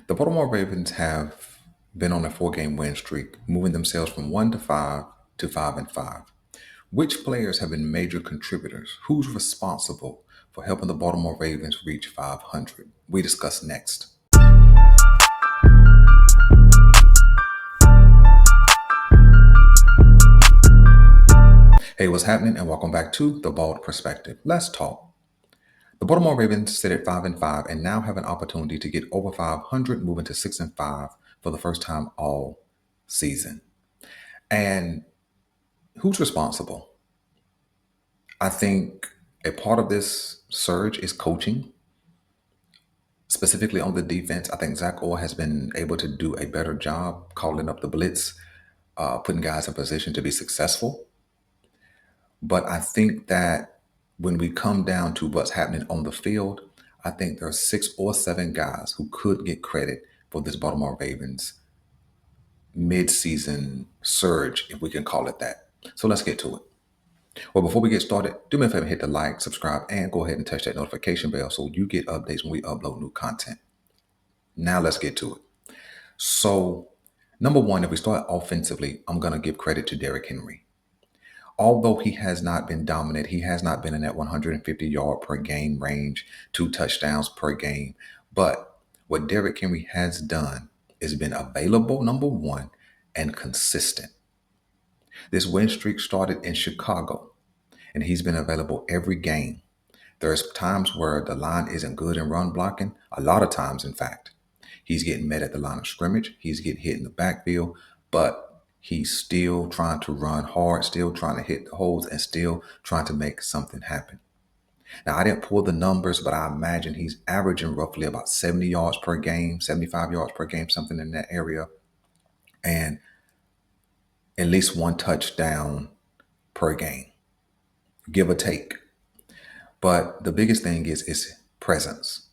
The Baltimore Ravens have been on a four-game win streak, moving themselves from 1-5 to 5-5. Which players have been major contributors? Who's responsible for helping the Baltimore Ravens reach 500? We discuss next. Hey, what's happening? And welcome back to The Bald Perspective. Let's talk. The Baltimore Ravens sit at 5-5 and now have an opportunity to get over 500, moving to 6-5 for the first time all season. And who's responsible? I think a part of this surge is coaching, specifically on the defense. I think Zach Orr has been able to do a better job calling up the blitz, putting guys in position to be successful. But I think that when we come down to what's happening on the field, I think there are 6 or 7 guys who could get credit for this Baltimore Ravens mid-season surge, if we can call it that. So let's get to it. Well, before we get started, do me a favor, hit the like, subscribe, and go ahead and touch that notification bell so you get updates when we upload new content. Now let's get to it. So, number one, if we start offensively, I'm going to give credit to Derrick Henry. Although he has not been dominant, he has not been in that 150 yard per game range, 2 touchdowns per game. But what Derrick Henry has done is been available, number one, and consistent. This win streak started in Chicago, and he's been available every game. There's times where the line isn't good in run blocking, a lot of times, in fact. He's getting met at the line of scrimmage, he's getting hit in the backfield, but he's still trying to run hard, still trying to hit the holes, and still trying to make something happen. Now, I didn't pull the numbers, but I imagine he's averaging roughly about 70 yards per game, 75 yards per game, something in that area, and at least 1 touchdown per game, give or take. But the biggest thing is presence.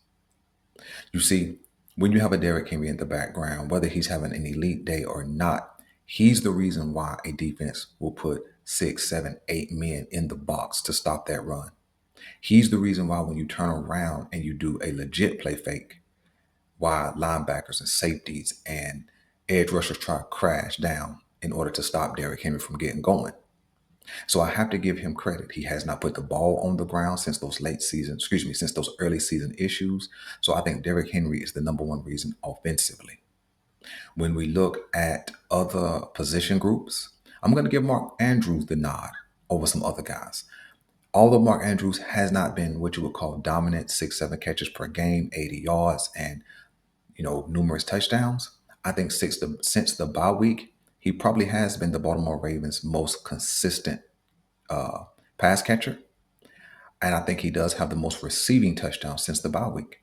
You see, when you have a Derrick Henry in the background, whether he's having an elite day or not, he's the reason why a defense will put 6, 7, 8 men in the box to stop that run. He's the reason why when you turn around and you do a legit play fake, why linebackers and safeties and edge rushers try to crash down in order to stop Derrick Henry from getting going. So I have to give him credit. He has not put the ball on the ground since those since those early season issues. So I think Derrick Henry is the number one reason offensively. When we look at other position groups, I'm going to give Mark Andrews the nod over some other guys. Although Mark Andrews has not been what you would call dominant, 6, 7 catches per game, 80 yards, and numerous touchdowns, I think since the bye week, he probably has been the Baltimore Ravens' most consistent pass catcher. And I think he does have the most receiving touchdowns since the bye week.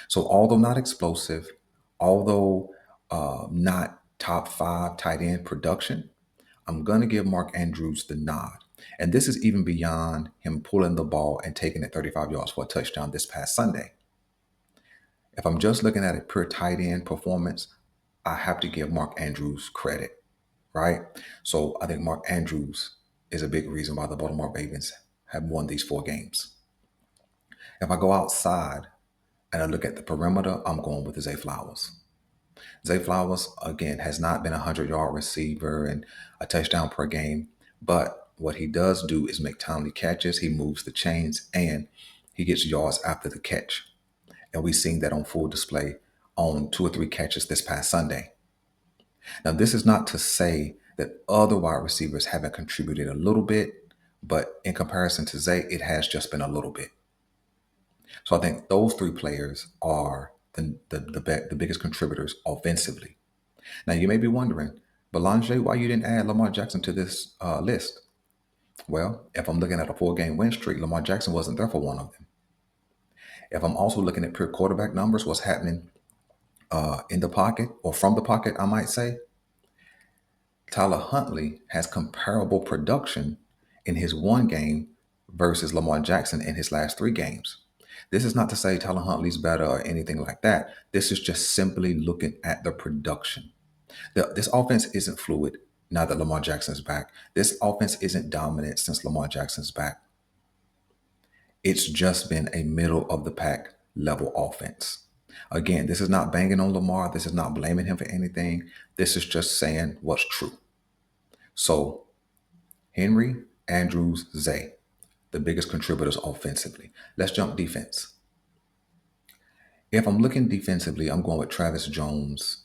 So, although not explosive, although not top 5 tight end production, I'm going to give Mark Andrews the nod. And this is even beyond him pulling the ball and taking it 35 yards for a touchdown this past Sunday. If I'm just looking at a pure tight end performance, I have to give Mark Andrews credit, right? So I think Mark Andrews is a big reason why the Baltimore Ravens have won these 4 games. If I go outside and I look at the perimeter, I'm going with Zay Flowers. Zay Flowers, again, has not been a 100-yard receiver and a touchdown per game, but what he does do is make timely catches. He moves the chains and he gets yards after the catch. And we've seen that on full display on 2 or 3 catches this past Sunday. Now, this is not to say that other wide receivers haven't contributed a little bit, but in comparison to Zay, it has just been a little bit. So I think those 3 players are the biggest contributors offensively. Now, you may be wondering, Belanger, why you didn't add Lamar Jackson to this list? Well, if I'm looking at a 4-game win streak, Lamar Jackson wasn't there for one of them. If I'm also looking at pure quarterback numbers, what's happening in the pocket or from the pocket, I might say, Tyler Huntley has comparable production in his 1 game versus Lamar Jackson in his last 3 games. This is not to say Tyler Huntley's better or anything like that. This is just simply looking at the production. This offense isn't fluid now that Lamar Jackson's back. This offense isn't dominant since Lamar Jackson's back. It's just been a middle of the pack level offense. Again, this is not banging on Lamar. This is not blaming him for anything. This is just saying what's true. So, Henry, Andrews, Zay, the biggest contributors offensively. Let's jump defense. If I'm looking defensively, I'm going with Travis Jones.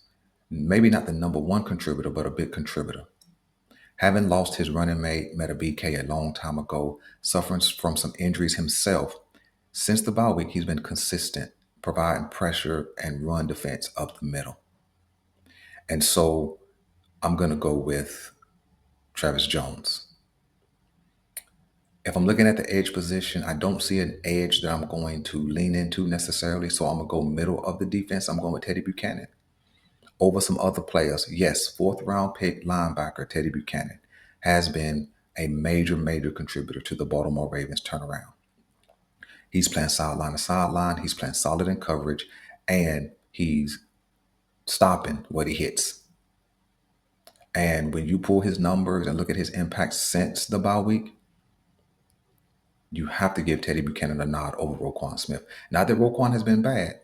Maybe not the number one contributor, but a big contributor. Having lost his running mate, Meta BK, a long time ago, suffering from some injuries himself, since the bye week, he's been consistent, providing pressure and run defense up the middle. And so I'm going to go with Travis Jones. If I'm looking at the edge position, I don't see an edge that I'm going to lean into necessarily. So I'm going to go middle of the defense. I'm going with Teddy Buchanan over some other players. Yes, fourth round pick linebacker Teddy Buchanan has been a major, major contributor to the Baltimore Ravens turnaround. He's playing sideline to sideline. He's playing solid in coverage, and he's stopping what he hits. And when you pull his numbers and look at his impact since the bye week, you have to give Teddy Buchanan a nod over Roquan Smith. Not that Roquan has been bad,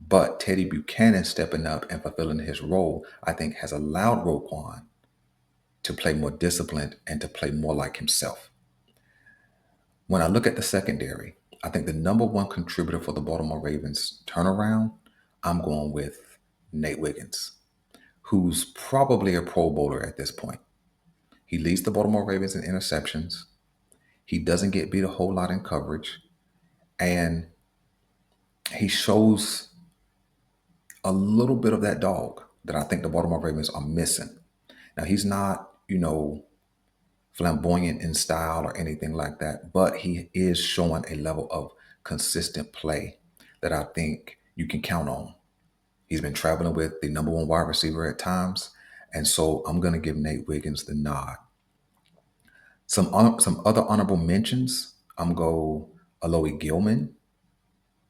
but Teddy Buchanan stepping up and fulfilling his role, I think, has allowed Roquan to play more disciplined and to play more like himself. When I look at the secondary, I think the number one contributor for the Baltimore Ravens turnaround, I'm going with Nate Wiggins, who's probably a Pro Bowler at this point. He leads the Baltimore Ravens in interceptions. He doesn't get beat a whole lot in coverage. And he shows a little bit of that dog that I think the Baltimore Ravens are missing. Now, he's not, flamboyant in style or anything like that, but he is showing a level of consistent play that I think you can count on. He's been traveling with the number one wide receiver at times, and so I'm going to give Nate Wiggins the nod. Some other honorable mentions, I'm going to Aloy Gilman,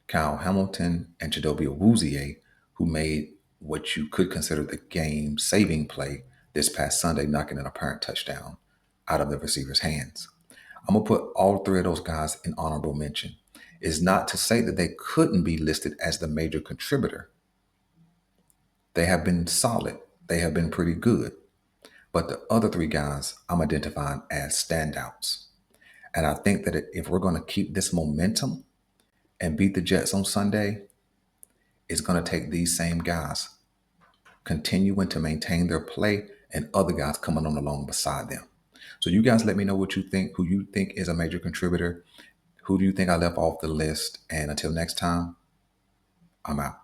Kyle Hamilton, and Chidobe Awuzie, who made what you could consider the game-saving play this past Sunday, knocking an apparent touchdown out of the receiver's hands. I'm going to put all three of those guys in honorable mention. It's not to say that they couldn't be listed as the major contributor. They have been solid. They have been pretty good. But the other three guys I'm identifying as standouts. And I think that if we're going to keep this momentum and beat the Jets on Sunday, it's going to take these same guys continuing to maintain their play and other guys coming on along beside them. So you guys let me know what you think, who you think is a major contributor, who do you think I left off the list, and until next time, I'm out.